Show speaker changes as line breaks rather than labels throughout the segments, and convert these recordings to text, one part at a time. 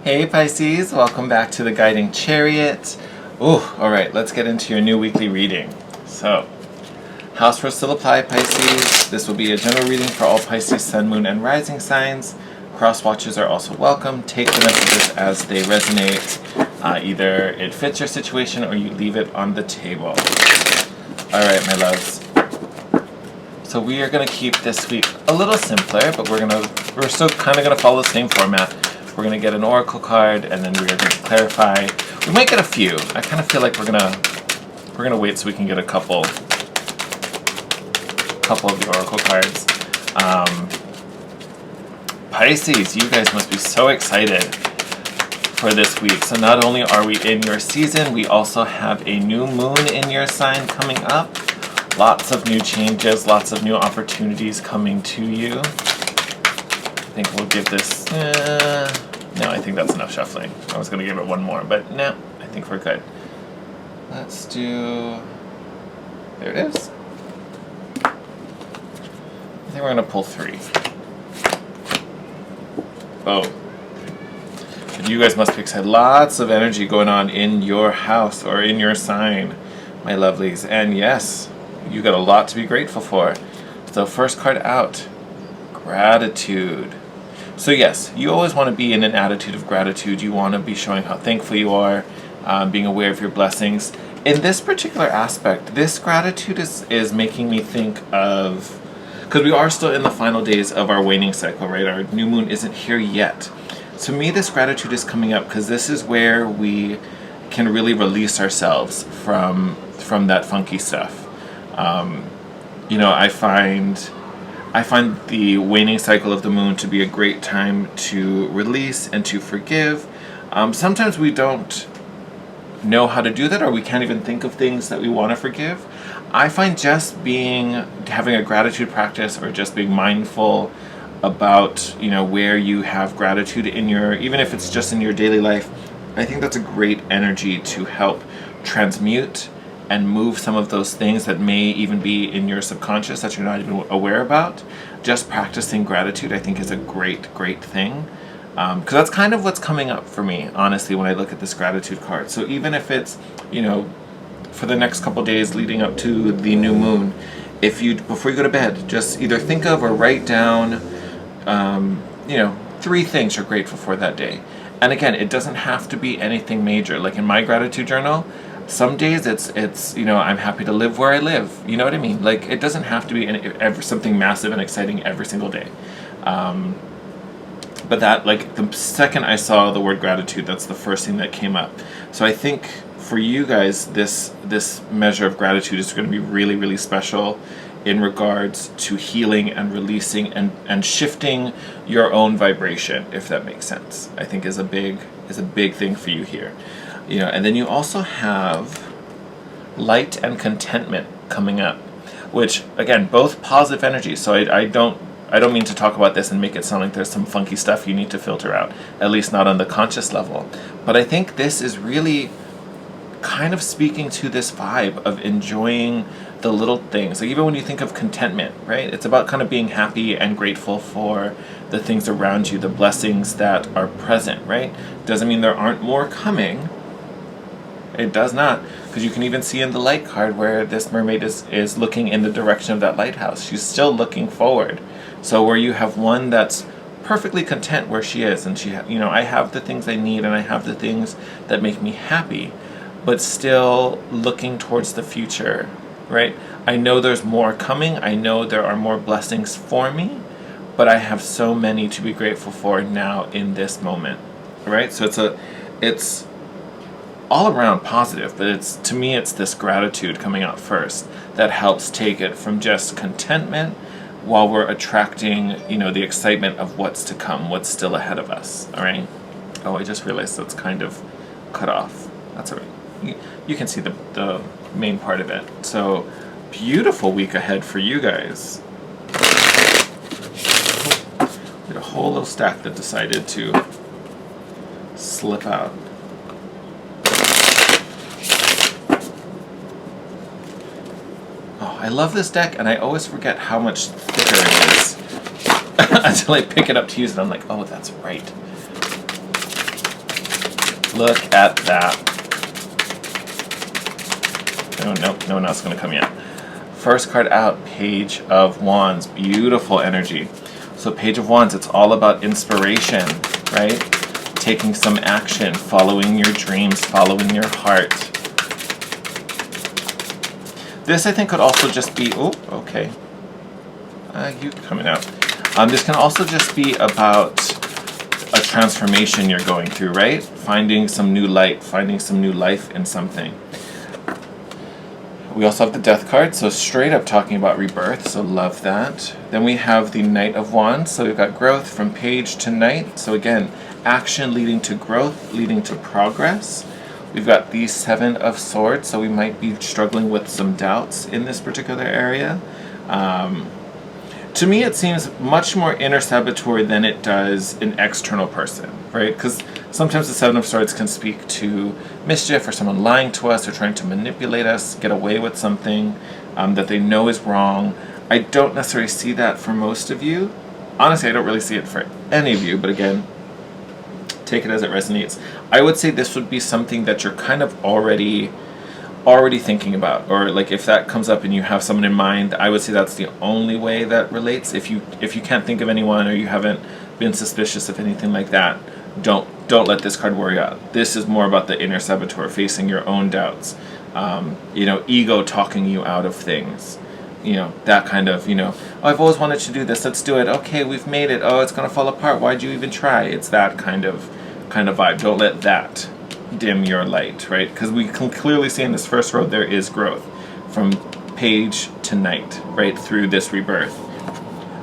Hey Pisces, welcome back to the Guiding Chariot. Alright, let's get into your new weekly reading. So, house rules still apply, Pisces. This will be a general reading for all Pisces, Sun, Moon, and Rising signs. Cross watchers are also welcome. Take the messages as they resonate. Either it fits your situation or you leave it on the table. Alright, my loves. So we are going to keep this week a little simpler, but we're still kind of going to follow the same format. We're going to get an oracle card, and then we're going to clarify. We might get a few. I kind of feel like we're gonna wait so we can get a couple of the oracle cards. Pisces, you guys must be so excited for this week. So not only are we in your season, we also have a new moon in your sign coming up. Lots of new changes, lots of new opportunities coming to you. I think we'll give this, no, I think that's enough shuffling. I was going to give it one more, but no, I think we're good. Let's do, there it is. I think we're going to pull 3. Oh, but you guys must be excited. Lots of energy going on in your house or in your sign, my lovelies. And yes, you got a lot to be grateful for. So first card out, gratitude. So yes, you always want to be in an attitude of gratitude. You want to be showing how thankful you are, being aware of your blessings. In this particular aspect, this gratitude is making me think of, because we are still in the final days of our waning cycle, right? Our new moon isn't here yet. To me, this gratitude is coming up because this is where we can really release ourselves from that funky stuff. I find the waning cycle of the moon to be a great time to release and to forgive. Sometimes we don't know how to do that, or we can't even think of things that we want to forgive. I find just having a gratitude practice, or just being mindful about, where you have gratitude in even if it's just in your daily life, I think that's a great energy to help transmute and move some of those things that may even be in your subconscious that you're not even aware about. Just practicing gratitude, I think, is a great, great thing. Because that's kind of what's coming up for me, honestly, when I look at this gratitude card. So even if it's, for the next couple days leading up to the new moon, before you go to bed, just either think of or write down, 3 things you're grateful for that day. And again, it doesn't have to be anything major. Like in my gratitude journal, some days it's I'm happy to live where I live. You know what I mean? Like, it doesn't have to be something massive and exciting every single day. But that, like, the second I saw the word gratitude, that's the first thing that came up. So I think for you guys, this measure of gratitude is going to be really, really special in regards to healing and releasing and shifting your own vibration, if that makes sense. I think is a big thing for you here. And then you also have light and contentment coming up, which, again, both positive energy. So I don't mean to talk about this and make it sound like there's some funky stuff you need to filter out, at least not on the conscious level. But I think this is really kind of speaking to this vibe of enjoying the little things. Like, even when you think of contentment, right? It's about kind of being happy and grateful for the things around you, the blessings that are present, right? Doesn't mean there aren't more coming. It does not, because you can even see in the light card where this mermaid is looking in the direction of that lighthouse. She's still looking forward. So where you have one that's perfectly content where she is, and I have the things I need and I have the things that make me happy, but still looking towards the future, right? I know there's more coming. I know there are more blessings for me, but I have so many to be grateful for now in this moment, right? So it's all around positive, but to me it's this gratitude coming out first that helps take it from just contentment while we're attracting, the excitement of what's to come, what's still ahead of us. All right. Oh, I just realized that's kind of cut off. That's all right. You can see the main part of it. So beautiful week ahead for you guys. We had a whole little stack that decided to slip out. I love this deck, and I always forget how much thicker it is until I pick it up to use it. I'm like, oh, that's right. Look at that. Oh, no one else is going to come yet. First card out, Page of Wands. Beautiful energy. So Page of Wands, it's all about inspiration, right? Taking some action, following your dreams, following your heart. This, I think, could also just be... Oh, okay. You coming out. This can also just be about a transformation you're going through, right? Finding some new light, finding some new life in something. We also have the Death card, so straight up talking about rebirth, so love that. Then we have the Knight of Wands, so we've got growth from page to night. So again, action leading to growth, leading to progress. We've got the Seven of Swords, so we might be struggling with some doubts in this particular area. To me, it seems much more inner saboteur than it does an external person, right? Because sometimes the Seven of Swords can speak to mischief or someone lying to us or trying to manipulate us, get away with something that they know is wrong. I don't necessarily see that for most of you. Honestly, I don't really see it for any of you, but again, take it as it resonates. I would say this would be something that you're kind of already thinking about, or like if that comes up and you have someone in mind, I would say that's the only way that relates. If you can't think of anyone or you haven't been suspicious of anything like that, don't let this card worry you out. This is more about the inner saboteur, facing your own doubts, ego talking you out of things, that kind of, oh, I've always wanted to do this, let's do it, okay, we've made it, oh, it's gonna fall apart, why'd you even try? It's that kind of vibe. Don't let that dim your light, right? Because we can clearly see in this first row there is growth from page to night, right through this rebirth.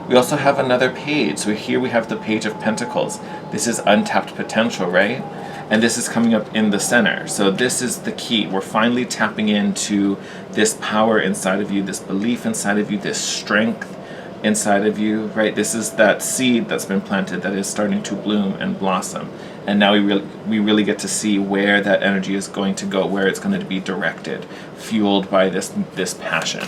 We also have another page. So here we have the Page of Pentacles. This is untapped potential, right? And this is coming up in the center. So this is the key. We're finally tapping into this power inside of you, this belief inside of you, this strength inside of you, right? This is that seed that's been planted that is starting to bloom and blossom. And now we really get to see where that energy is going to go, where it's going to be directed, fueled by this passion.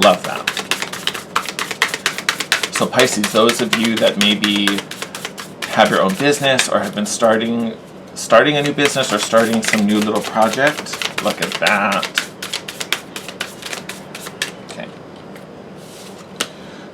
Love that. So Pisces, those of you that maybe have your own business or have been starting a new business or starting some new little project, look at that. Okay.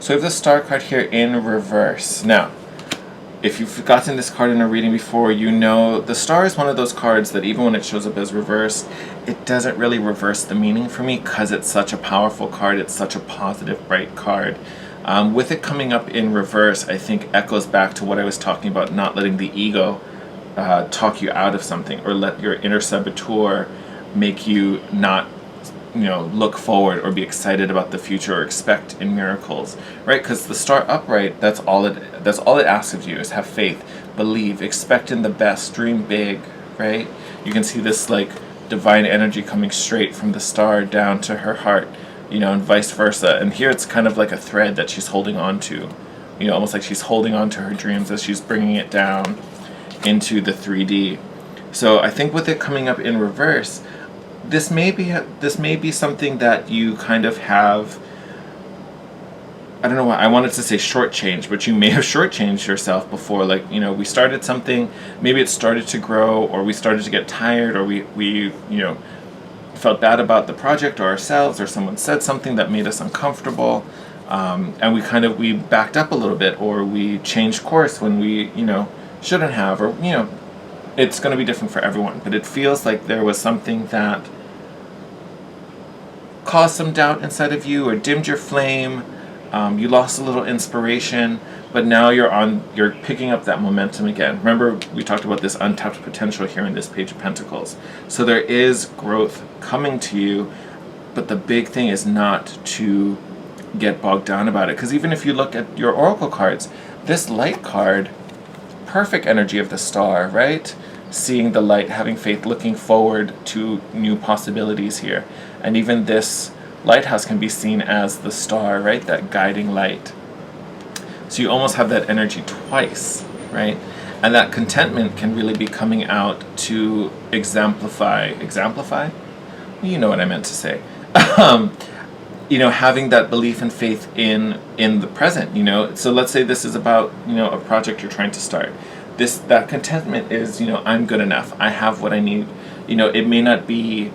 So we have the Star card here in reverse. Now, if you've gotten this card in a reading before, you know the Star is one of those cards that even when it shows up as reversed, it doesn't really reverse the meaning for me because it's such a powerful card, it's such a positive, bright card. With it coming up in reverse, I think echoes back to what I was talking about, not letting the ego talk you out of something, or let your inner saboteur make you not look forward or be excited about the future or expect in miracles, right? Because the Star upright, that's all it asks of you is have faith, believe, expect in the best, dream big, right? You can see this like divine energy coming straight from the Star down to her heart, and vice versa. And here it's kind of like a thread that she's holding on to, almost like she's holding on to her dreams as she's bringing it down into the 3D. So I think with it coming up in reverse, this may be something that you kind of have, I don't know why I wanted to say shortchanged, but you may have shortchanged yourself before. Like, we started something, maybe it started to grow, or we started to get tired, or we felt bad about the project or ourselves, or someone said something that made us uncomfortable, and we backed up a little bit, or we changed course when we shouldn't have, or it's going to be different for everyone, but it feels like there was something that caused some doubt inside of you or dimmed your flame. You lost a little inspiration, but now you're picking up that momentum again. Remember, we talked about this untapped potential here in this Page of Pentacles. So there is growth coming to you, but the big thing is not to get bogged down about it. Because even if you look at your oracle cards, this light card, perfect energy of the Star, right? Seeing the light, having faith, looking forward to new possibilities here. And even this lighthouse can be seen as the Star, right? That guiding light. So you almost have that energy twice, right? And that contentment can really be coming out to exemplify? You know what I meant to say. Having that belief and faith in the present, So let's say this is about, a project you're trying to start. that contentment is, I'm good enough. I have what I need. It may not be,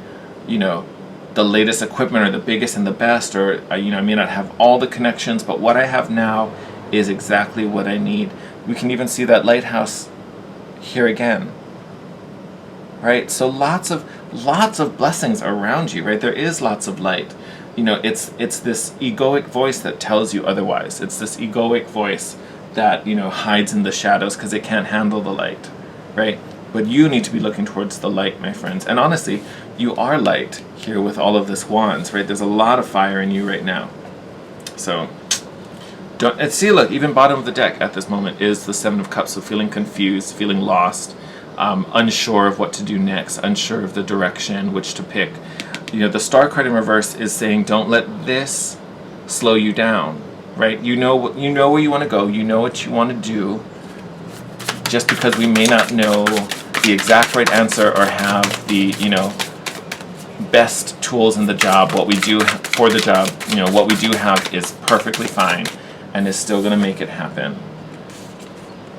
the latest equipment or the biggest and the best, or I may not have all the connections, but what I have now is exactly what I need. We can even see that lighthouse here again, right? So lots of blessings around you, right? There is lots of light. It's this egoic voice that tells you otherwise. It's this egoic voice that hides in the shadows because it can't handle the light, right? But you need to be looking towards the light, my friends. And honestly, you are light here with all of this wands, right? There's a lot of fire in you right now. So and see, look, even bottom of the deck at this moment is the Seven of Cups. So feeling confused, feeling lost, unsure of what to do next, unsure of the direction, which to pick. The Star card in reverse is saying, don't let this slow you down, right? You know where you want to go. You know what you want to do. Just because we may not know the exact right answer or have the, best tools in the job, what we do for the job, what we do have is perfectly fine and is still going to make it happen.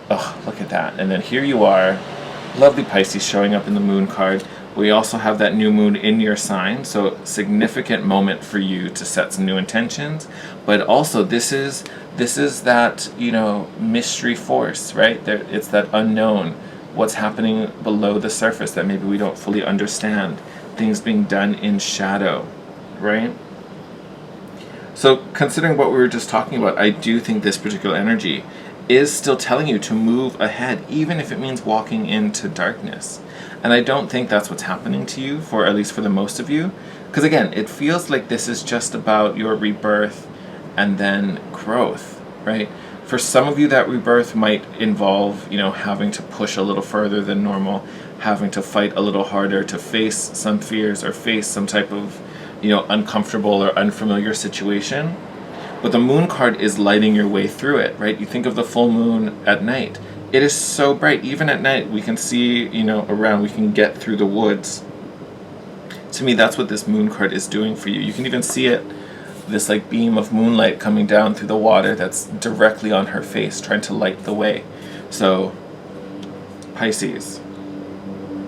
Oh, look at that. And then here you are, lovely Pisces, showing up in the Moon card. We also have that new moon in your sign, so significant moment for you to set some new intentions. But also this is that, mystery force, right? It's that unknown, what's happening below the surface that maybe we don't fully understand, things being done in shadow, right? So considering what we were just talking about, I do think this particular energy is still telling you to move ahead, even if it means walking into darkness. And I don't think that's what's happening to you, for at least for the most of you. Because again, it feels like this is just about your rebirth and then growth, right? For some of you, that rebirth might involve, having to push a little further than normal, having to fight a little harder to face some fears or face some type of, uncomfortable or unfamiliar situation. But the Moon card is lighting your way through it, right? You think of the full moon at night. It is so bright. Even at night, we can see, around, we can get through the woods. To me, that's what this Moon card is doing for you. You can even see it, this like beam of moonlight coming down through the water that's directly on her face, trying to light the way. So, Pisces,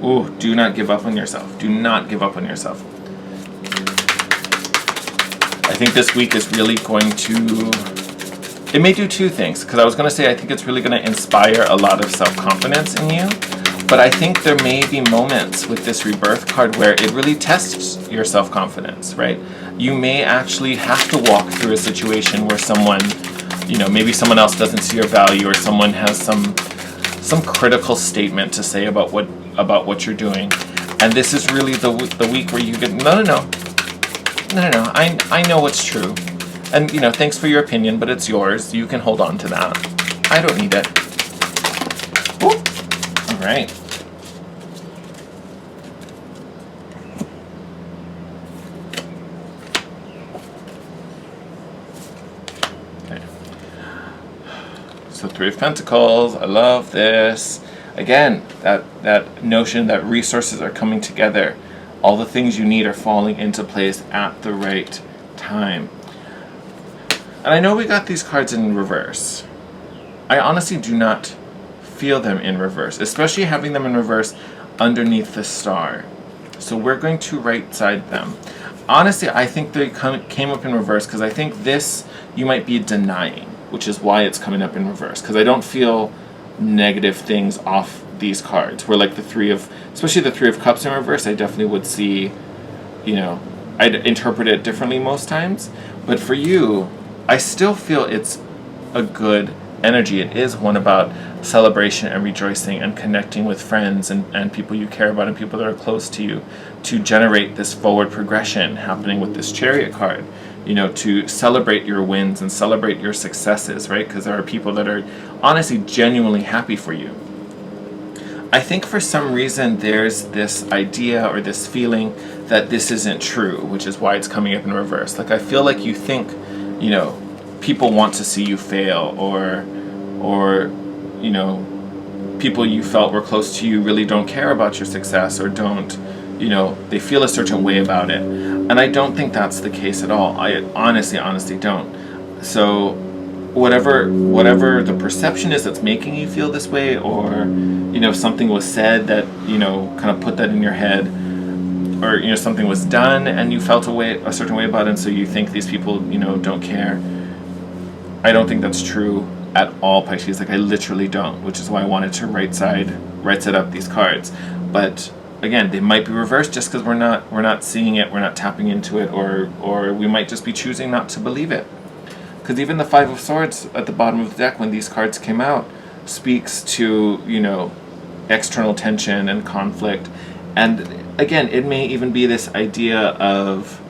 ooh, do not give up on yourself. Do not give up on yourself. I think this week is really going to, it may do two things, because I was going to say I think it's really going to inspire a lot of self-confidence in you, but I think there may be moments with this rebirth card where it really tests your self-confidence, right? You may actually have to walk through a situation where someone, maybe someone else doesn't see your value, or someone has some critical statement to say about what you're doing, and this is really the week where you get, no, I know what's true. And, thanks for your opinion, but it's yours. You can hold on to that. I don't need it. Ooh. All right. Okay. So Three of Pentacles. I love this. Again, that notion that resources are coming together. All the things you need are falling into place at the right time. And I know we got these cards in reverse. I honestly do not feel them in reverse, especially having them in reverse underneath the star. So we're going to right side them. Honestly, I think they came up in reverse because I think this you might be denying, which is why it's coming up in reverse. Because I don't feel negative things off these cards. Where like especially the Three of Cups in reverse, I definitely would see, I'd interpret it differently most times. But for you, I still feel it's a good energy. It is one about celebration and rejoicing and connecting with friends and people you care about and people that are close to you to generate this forward progression happening with this Chariot card. To celebrate your wins and celebrate your successes, right? Because there are people that are honestly genuinely happy for you. I think for some reason there's this idea or this feeling that this isn't true, which is why it's coming up in reverse. Like I feel like you think, people want to see you fail, or people you felt were close to you really don't care about your success, or don't, they feel a certain way about it. And I don't think that's the case at all. I honestly don't. So whatever the perception is that's making you feel this way, or something was said that kind of put that in your head, or something was done and you felt a certain way about it, and so you think these people don't care. I don't think that's true at all, Pisces. Like, I literally don't, which is why I wanted to right side up these cards. But again, they might be reversed just because we're not seeing it, we're not tapping into it, or we might just be choosing not to believe it. Because even the Five of Swords at the bottom of the deck, when these cards came out, speaks to external tension and conflict. And again, it may even be this idea of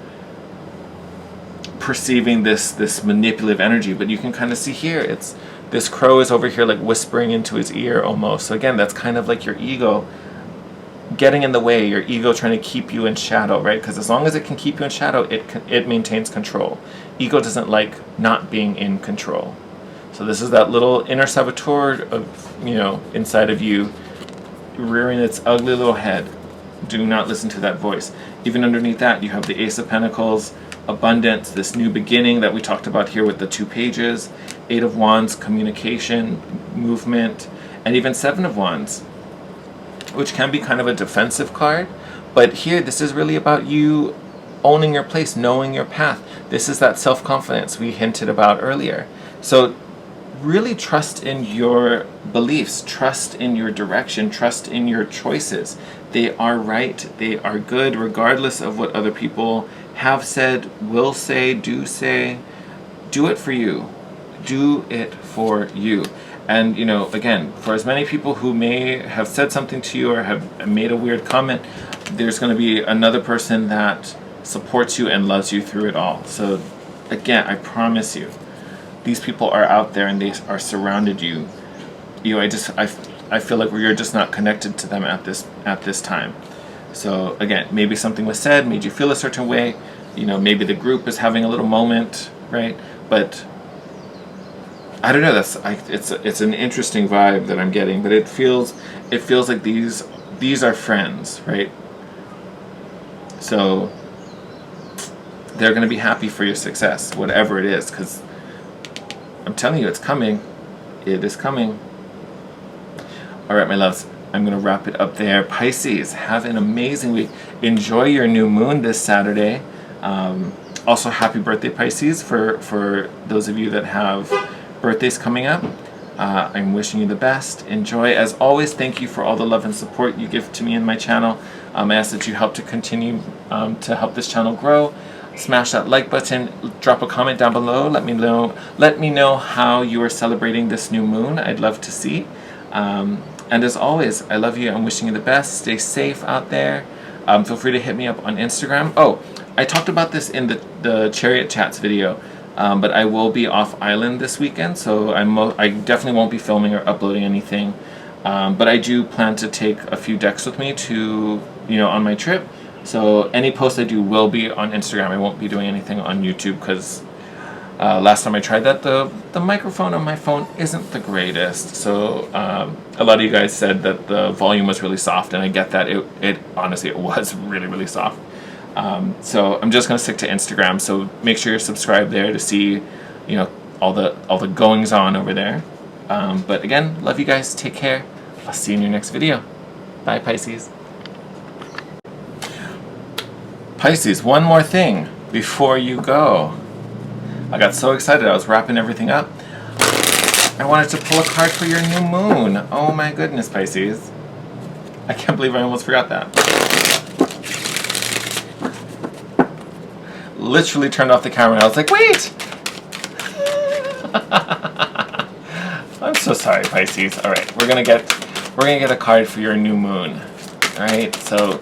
perceiving this manipulative energy, but you can kind of see here, it's this crow is over here like whispering into his ear almost. So again, that's kind of like your ego getting in the way, your ego trying to keep you in shadow, right? Because as long as it can keep you in shadow, it maintains control. Ego doesn't like not being in control. So this is that little inner saboteur of inside of you rearing its ugly little head. Do not listen to that voice. Even underneath that, you have the Ace of Pentacles, abundance, this new beginning that we talked about here with the 2 pages, 8 of Wands, communication, movement, and even 7 of Wands, which can be kind of a defensive card. But here, this is really about you owning your place, knowing your path. This is that self-confidence we hinted about earlier. So really trust in your beliefs, trust in your direction, trust in your choices. They are right, they are good, regardless of what other people have said, will say, do say. Do it for you. Do it for you. And again, for as many people who may have said something to you or have made a weird comment, there's going to be another person that supports you and loves you through it all. So again, I promise you, these people are out there and they are surrounded you. I feel like you're just not connected to them at this time. So again, maybe something was said, made you feel a certain way. Maybe the group is having a little moment, right? But I don't know. It's an interesting vibe that I'm getting. But it feels like these are friends, right? So they're going to be happy for your success, whatever it is, because I'm telling you, it's coming. It is coming. All right, my loves, I'm going to wrap it up there. Pisces, have an amazing week. Enjoy your new moon this Saturday. Also, happy birthday, Pisces, for those of you that have birthdays coming up. I'm wishing you the best. Enjoy. As always, thank you for all the love and support you give to me and my channel. I ask that you help to continue to help this channel grow. Smash that like button, drop a comment down below, let me know how you are celebrating this new moon. I'd love to see. And as always, I love you. I'm wishing you the best. Stay safe out there. Feel free to hit me up on Instagram. Oh, I talked about this in the Chariot Chats video, but I will be off island this weekend, so I definitely won't be filming or uploading anything. But I do plan to take a few decks with me to on my trip. So any post I do will be on Instagram. I won't be doing anything on YouTube because last time I tried that, the microphone on my phone isn't the greatest. So a lot of you guys said that the volume was really soft, and I get that. It honestly, it was really, really soft. So I'm just going to stick to Instagram. So make sure you're subscribed there to see, all the goings on over there. But again, love you guys. Take care. I'll see you in your next video. Bye, Pisces. Pisces, one more thing before you go. I got so excited, I was wrapping everything up. I wanted to pull a card for your new moon. Oh my goodness, Pisces. I can't believe I almost forgot that. Literally turned off the camera and I was like, wait! I'm so sorry, Pisces. Alright, we're gonna get a card for your new moon. Alright, so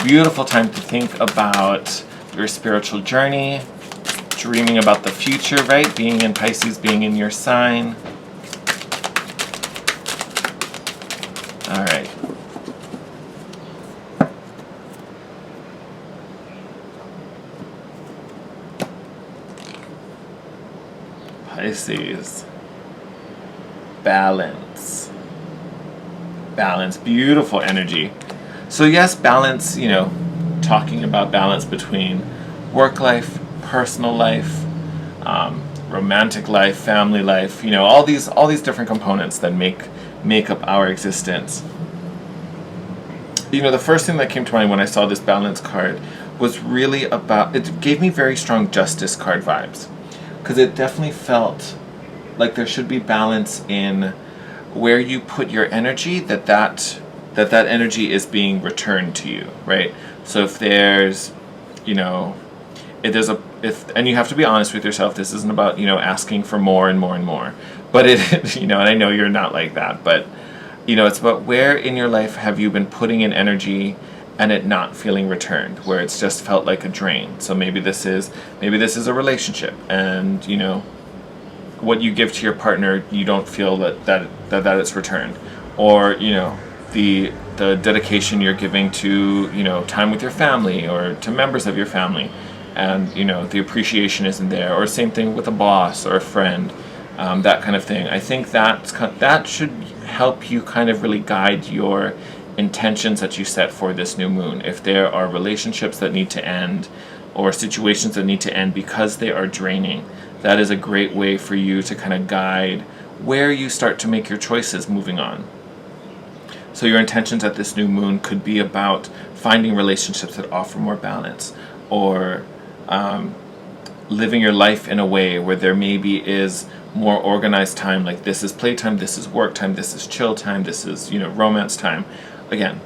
beautiful time to think about your spiritual journey, dreaming about the future, right? Being in Pisces, being in your sign. All right. Pisces. Balance. Balance. Beautiful energy. So yes, balance, talking about balance between work life, personal life, romantic life, family life, you know, all these different components that make up our existence. You know, the first thing that came to mind when I saw this balance card was really about, it gave me very strong justice card vibes, because it definitely felt like there should be balance in where you put your energy, that energy is being returned to you, right? So if there's, you know, and you have to be honest with yourself, this isn't about, you know, asking for more and more and more, but it, you know, and I know you're not like that, but, you know, it's about where in your life have you been putting in energy and it not feeling returned, where it's just felt like a drain. So maybe this is a relationship, and, you know, what you give to your partner, you don't feel that it's returned, or, you know, the dedication you're giving to, you know, time with your family or to members of your family, and, you know, the appreciation isn't there, or same thing with a boss or a friend, that kind of thing. I think that should help you kind of really guide your intentions that you set for this new moon. If there are relationships that need to end, or situations that need to end because they are draining, that is a great way for you to kind of guide where you start to make your choices moving on. So your intentions at this new moon could be about finding relationships that offer more balance, or living your life in a way where there maybe is more organized time, like this is playtime, this is work time, this is chill time, this is, you know, romance time. Again,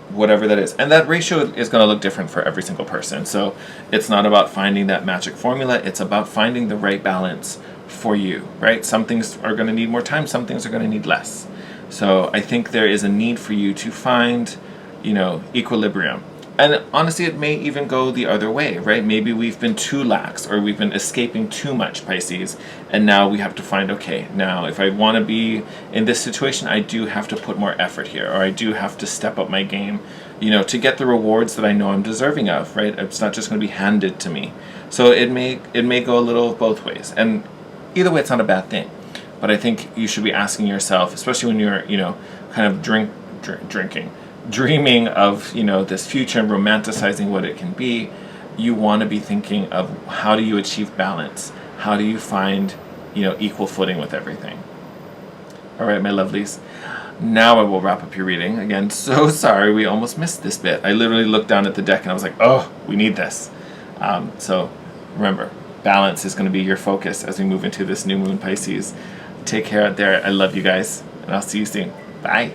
whatever that is. And that ratio is going to look different for every single person. So it's not about finding that magic formula, it's about finding the right balance for you, right? Some things are going to need more time, some things are going to need less. So I think there is a need for you to find, you know, equilibrium. And honestly, it may even go the other way, right? Maybe we've been too lax, or we've been escaping too much, Pisces, and now we have to find, okay, now if I want to be in this situation, I do have to put more effort here, or I do have to step up my game, you know, to get the rewards that I know I'm deserving of, right? It's not just going to be handed to me. So it may go a little both ways, and either way, it's not a bad thing. But I think you should be asking yourself, especially when you're, you know, kind of dreaming of, you know, this future and romanticizing what it can be, you want to be thinking of how do you achieve balance? How do you find, you know, equal footing with everything? All right, my lovelies. Now I will wrap up your reading. Again, so sorry we almost missed this bit. I literally looked down at the deck and I was like, oh, we need this. So remember, balance is going to be your focus as we move into this new moon, Pisces. Take care out there. I love you guys, and I'll see you soon. Bye.